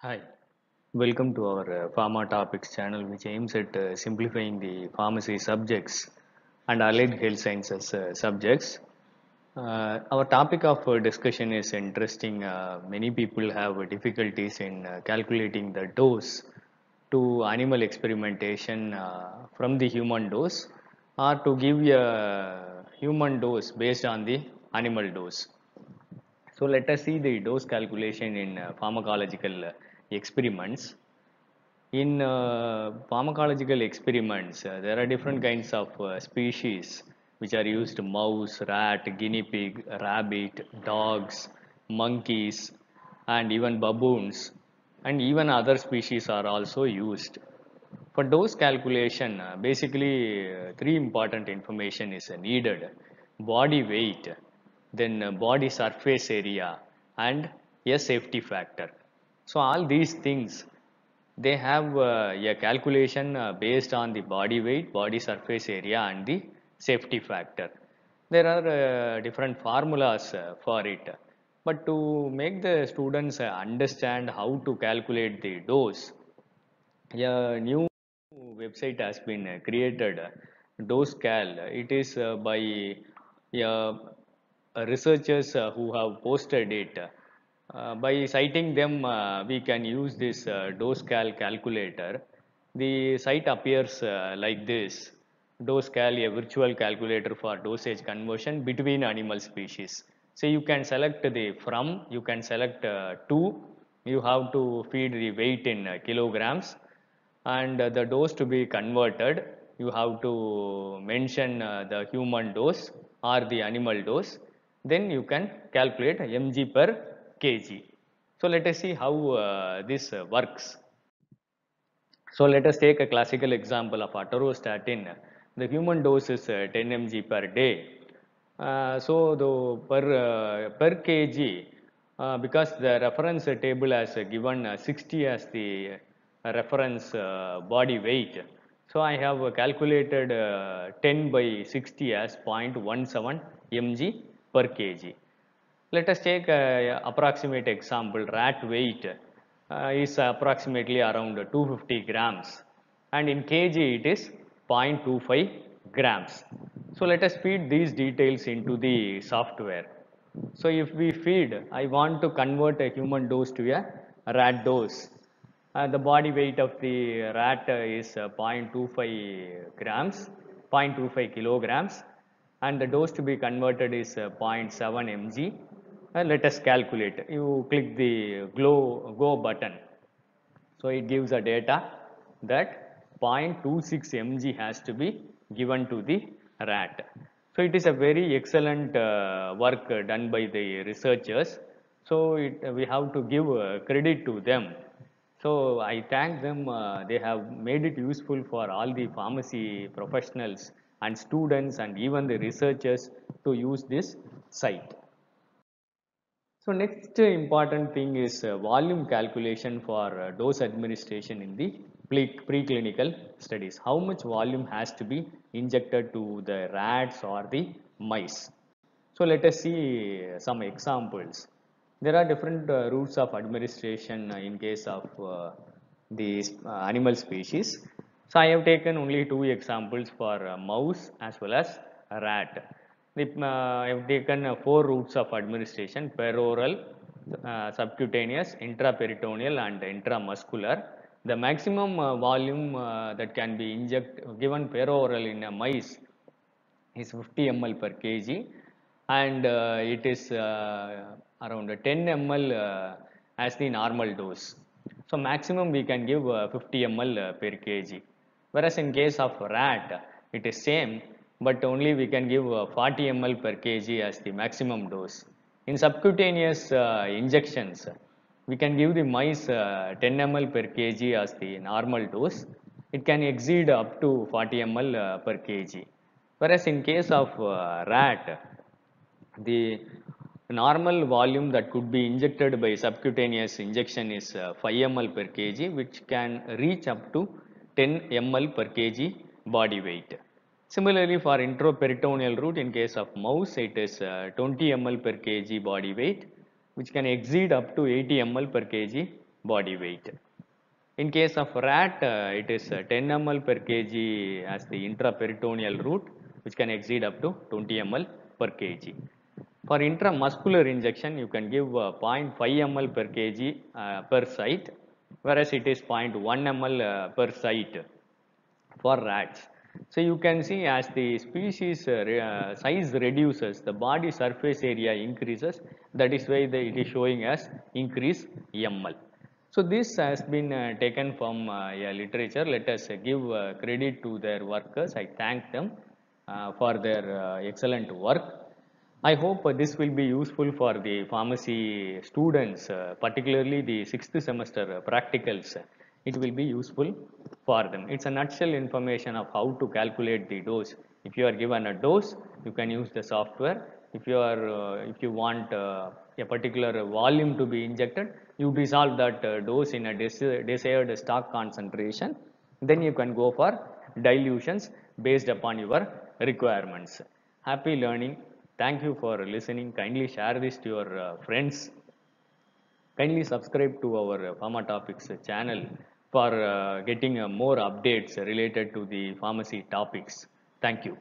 Hi, welcome to our Pharma Topics channel, which aims at simplifying the pharmacy subjects and allied health sciences subjects. Our topic of discussion is interesting. Many people have difficulties in calculating the dose to animal experimentation from the human dose or to give a human dose based on the animal dose. So let us see the dose calculation in pharmacological experiments. In pharmacological experiments, there are different kinds of species which are used: mouse, rat, guinea pig, rabbit, dogs, monkeys, and even baboons, and even other species are also used. For dose calculation, basically three important information is needed: body weight, then body surface area, and a safety factor. So all these things, they have a calculation based on the body weight, body surface area, and the safety factor. There are different formulas for it. But to make the students understand how to calculate the dose, a new website has been created, DoseCal. It is by researchers who have posted it. By citing them, we can use this DoseCal calculator. The site appears like this: DoseCal, a virtual calculator for dosage conversion between animal species. So you can select the from, you can select to, you have to feed the weight in kilograms, and the dose to be converted, you have to mention the human dose or the animal dose. Then you can calculate mg per kg. So let us see how this works. So let us take a classical example of atorvastatin. The human dose is 10 mg per day. So the per kg, because the reference table has given 60 as the reference body weight. So I have calculated 10 by 60 as 0.17 mg per kg. Let us take a approximate example. Rat weight is approximately around 250 grams, and in kg it is 0.25 grams. So let us feed these details into the software. So if we feed, I want to convert a human dose to a rat dose. The body weight of the rat is 0.25 grams, 0.25 kilograms, and the dose to be converted is zero point 0.7 mg. Let us calculate. You click the go button. So it gives a data that 0.26 mg has to be given to the rat. So it is a very excellent work done by the researchers. So we have to give credit to them. So I thank them. They have made it useful for all the pharmacy professionals and students and even the researchers to use this site. So next important thing is volume calculation for dose administration in the preclinical studies. How much volume has to be injected to the rats or the mice? So let us see some examples. There are different routes of administration in case of these animal species. So I have taken only two examples for mouse as well as rat. I have taken four routes of administration: peroral, subcutaneous, intraperitoneal, and intramuscular. The maximum volume that can be given peroral in a mice is 50 ml per kg, and it is around 10 ml as the normal dose. So maximum we can give 50 ml per kg. Whereas in case of rat, it is same, but only we can give 40 ml per kg as the maximum dose. In subcutaneous injections, we can give the mice 10 ml per kg as the normal dose. It can exceed up to 40 ml per kg. Whereas in case of rat, the normal volume that could be injected by subcutaneous injection is 5 ml per kg, which can reach up to 10 ml per kg body weight. Similarly, for intraperitoneal route, in case of mouse, it is 20 ml per kg body weight, which can exceed up to 80 ml per kg body weight. In case of rat, it is 10 ml per kg as the intraperitoneal route, which can exceed up to 20 ml per kg. For intramuscular injection, you can give 0.5 ml per kg per site, whereas it is 0.1 ml per site for rats. So you can see as the species size reduces, the body surface area increases. That is why it is showing as increase ml. So this has been taken from a literature. Let us give credit to their workers. I thank them for their excellent work. I hope this will be useful for the pharmacy students, particularly the 6th semester practicals. It will be useful for them. It's a nutshell information of how to calculate the dose. If you are given a dose, you can use the software. If you want a particular volume to be injected, you dissolve that dose in a desired stock concentration. Then you can go for dilutions based upon your requirements. Happy learning. Thank you for listening. Kindly share this to your friends. Kindly subscribe to our Pharma Topics channel for getting more updates related to the pharmacy topics. Thank you.